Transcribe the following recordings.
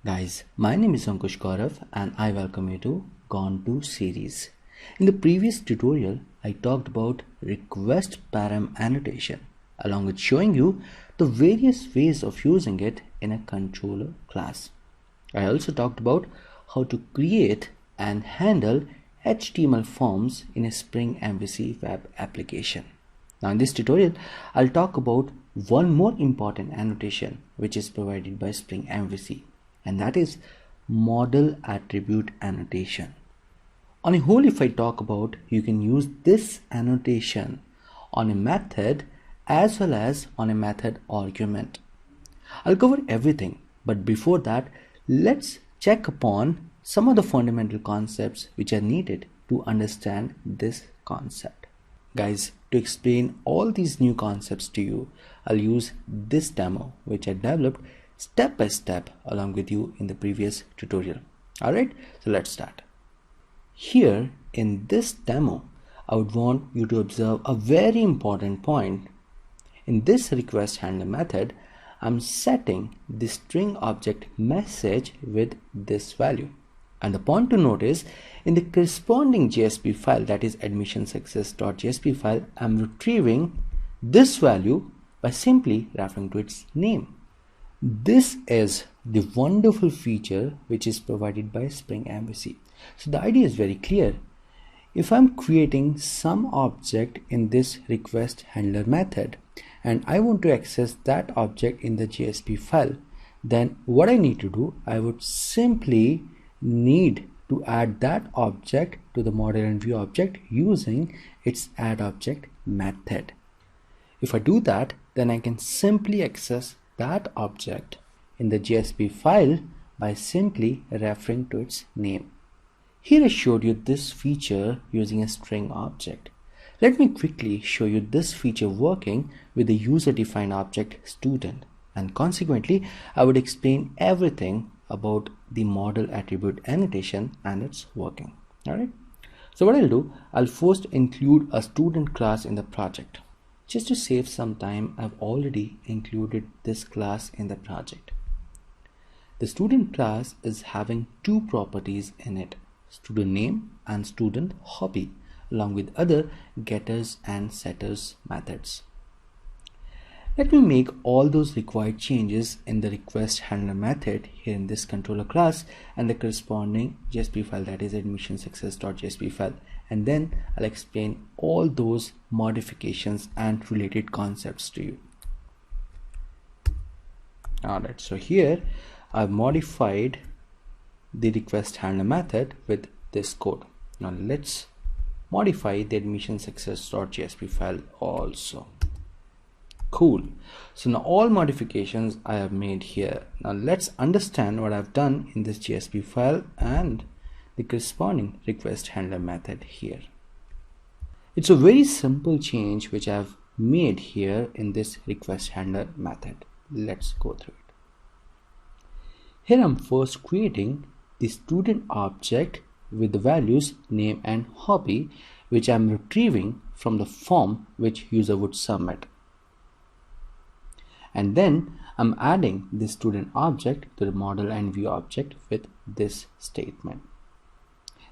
Guys, my name is Ankush Gaurav and I welcome you to Gone to series. In the previous tutorial, I talked about request param annotation along with showing you the various ways of using it in a controller class. I also talked about how to create and handle HTML forms in a Spring MVC web application. Now in this tutorial, I'll talk about one more important annotation which is provided by Spring MVC, and that is model attribute annotation. On a whole, if I talk about, you can use this annotation on a method as well as on a method argument. I'll cover everything, but before that, let's check upon some of the fundamental concepts which are needed to understand this concept. Guys, to explain all these new concepts to you, I'll use this demo which I developed step by step along with you in the previous tutorial. Alright, so let's start. Here in this demo, I would want you to observe a very important point. In this request handler method, I'm setting the string object message with this value. And the point to note is, in the corresponding JSP file, that is admissionsuccess.jsp file, I'm retrieving this value by simply referring to its name. This is the wonderful feature which is provided by Spring MVC. So the idea is very clear. If I'm creating some object in this request handler method and I want to access that object in the JSP file, then what I need to do, I would simply need to add that object to the model and view object using its add object method. If I do that, then I can simply access that object in the JSP file by simply referring to its name. Here I showed you this feature using a string object. Let me quickly show you this feature working with the user-defined object student, and consequently I would explain everything about the model attribute annotation and its working. Alright, so what I'll do, I'll first include a student class in the project. Just to save some time, I've already included this class in the project. The student class is having two properties in it, student name and student hobby, along with other getters and setters methods. Let me make all those required changes in the request handler method here in this controller class and the corresponding JSP file, that is admissionsuccess.jsp file, and then I'll explain all those modifications and related concepts to you. Alright, so here I've modified the request handler method with this code. Now let's modify the admissionsuccess.jsp file also. Cool. So now all modifications I have made here. Now let's understand what I've done in this JSP file and the corresponding request handler method here. It's a very simple change which I've made here in this request handler method. Let's go through it. Here I'm first creating the student object with the values name and hobby, which I'm retrieving from the form which user would submit. And then I'm adding the student object to the model and view object with this statement.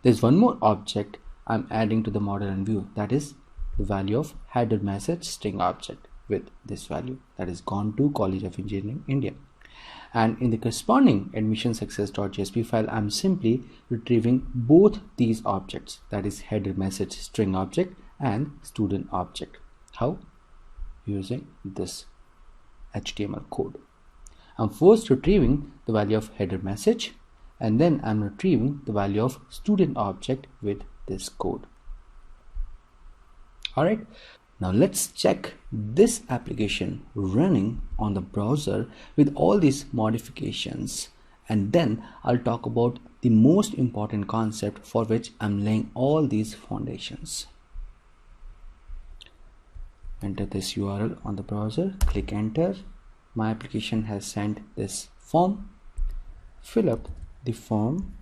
There's one more object I'm adding to the model and view, that is the value of header message string object with this value, that is Gone to College of Engineering, India. And in the corresponding admissionsuccess.jsp file, I'm simply retrieving both these objects, that is header message string object and student object. How? Using this HTML code. I'm first retrieving the value of header message and then I'm retrieving the value of student object with this code. Alright, now let's check this application running on the browser with all these modifications, and then I'll talk about the most important concept for which I'm laying all these foundations. Enter this URL on the browser, click enter. My application has sent this form. Fill up the form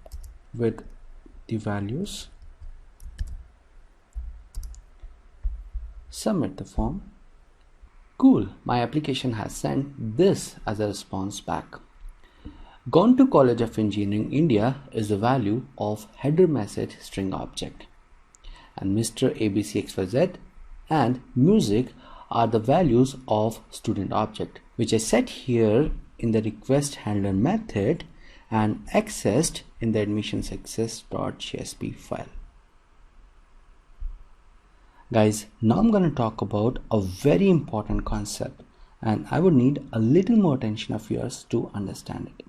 with the values, submit the form. Cool, my application has sent this as a response back. Gone to College of Engineering India is the value of header message string object, and Mr. ABCXYZ and music are the values of student object, which I set here in the request handler method and accessed in the admissionsuccess.csv file. Guys, now I'm going to talk about a very important concept, and I would need a little more attention of yours to understand it.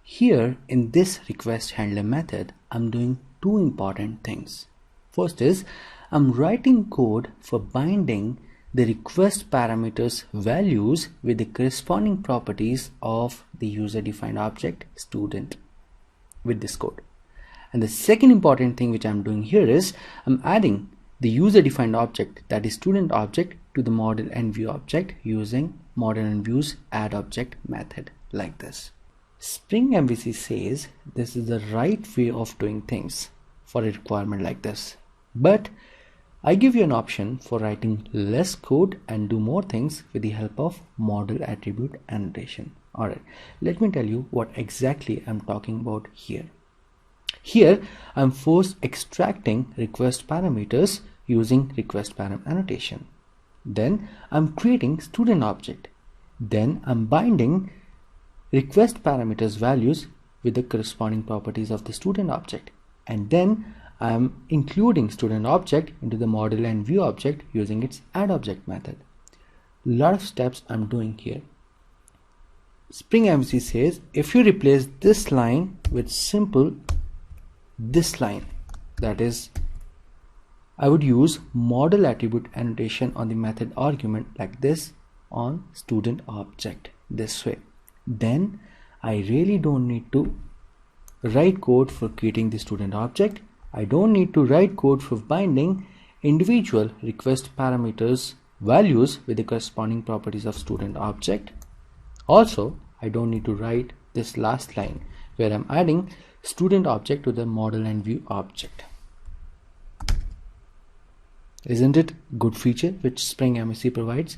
Here in this request handler method, I'm doing two important things. First is I'm writing code for binding the request parameters values with the corresponding properties of the user defined object student with this code. And the second important thing which I'm doing here is I'm adding the user defined object, that is student object, to the model and view object using model and views add object method like this. Spring MVC says this is the right way of doing things for a requirement like this, but I give you an option for writing less code and do more things with the help of model attribute annotation. Alright, let me tell you what exactly I'm talking about here. Here I'm first extracting request parameters using request param annotation. Then I'm creating student object. Then I'm binding request parameters values with the corresponding properties of the student object, and then I'm including student object into the model and view object using its add object method. Lot of steps I'm doing here. Spring MVC says if you replace this line with simple this line, that is, I would use model attribute annotation on the method argument like this on student object this way. Then I really don't need to write code for creating the student object. I don't need to write code for binding individual request parameters values with the corresponding properties of student object. Also, I don't need to write this last line where I'm adding student object to the model and view object. Isn't it a good feature which Spring MVC provides?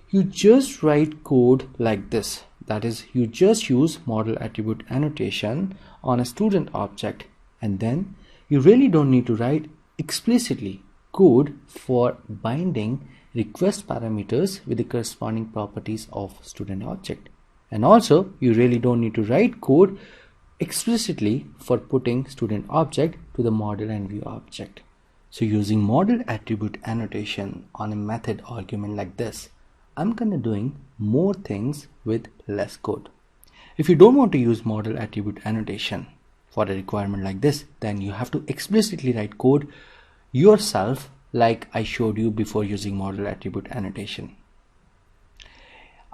You just write code like this. That is, you just use model attribute annotation on a student object, and then you really don't need to write explicitly code for binding request parameters with the corresponding properties of student object. And also, you really don't need to write code explicitly for putting student object to the model and view object. So using model attribute annotation on a method argument like this, I'm gonna doing more things with less code. If you don't want to use model attribute annotation for a requirement like this, then you have to explicitly write code yourself like I showed you before using model attribute annotation.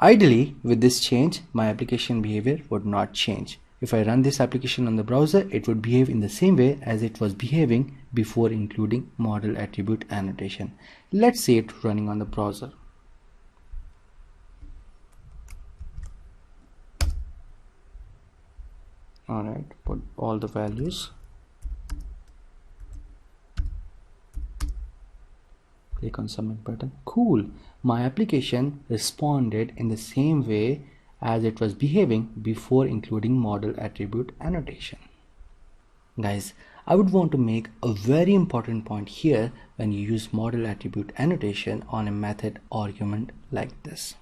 Ideally, with this change, my application behavior would not change. If I run this application on the browser, it would behave in the same way as it was behaving before including model attribute annotation. Let's see it running on the browser. Alright, put all the values. Click on submit button. Cool. My application responded in the same way as it was behaving before including model attribute annotation. Guys, I would want to make a very important point here when you use model attribute annotation on a method argument like this.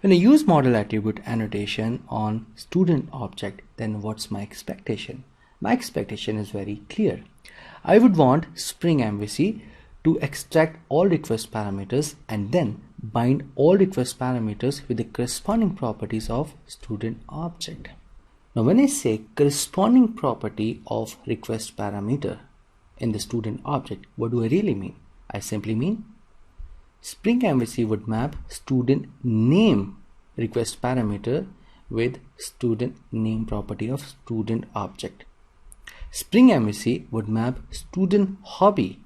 When I use model attribute annotation on student object, then what's my expectation? My expectation is very clear. I would want Spring MVC to extract all request parameters and then bind all request parameters with the corresponding properties of student object. Now when I say corresponding property of request parameter in the student object, what do I really mean? I simply mean Spring MVC would map student name request parameter with student name property of student object. Spring MVC would map student hobby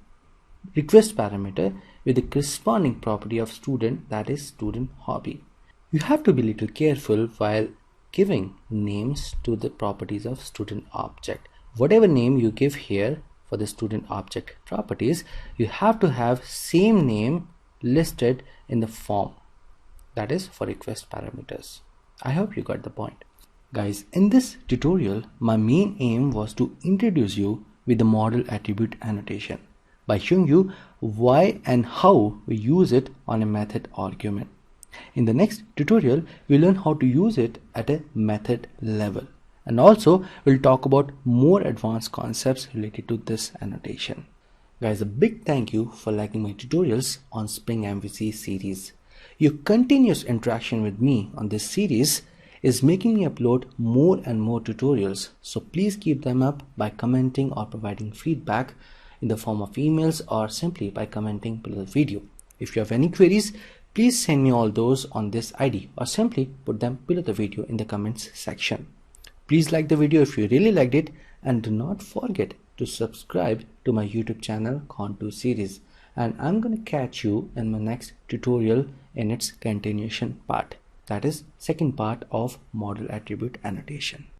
request parameter with the corresponding property of student, that is student hobby. You have to be a little careful while giving names to the properties of student object. Whatever name you give here for the student object properties, you have to have same name listed in the form, that is for request parameters. I hope you got the point. Guys, in this tutorial, my main aim was to introduce you with the model attribute annotation by showing you why and how we use it on a method argument. In the next tutorial, we'll learn how to use it at a method level. And also, we'll talk about more advanced concepts related to this annotation. Guys, a big thank you for liking my tutorials on Spring MVC series. Your continuous interaction with me on this series is making me upload more and more tutorials, so please keep them up by commenting or providing feedback in the form of emails or simply by commenting below the video. If you have any queries, please send me all those on this ID or simply put them below the video in the comments section. Please like the video if you really liked it, and do not forget to subscribe to my YouTube channel Contour Series, and I'm gonna catch you in my next tutorial in its continuation part. That is second part of model attribute annotation.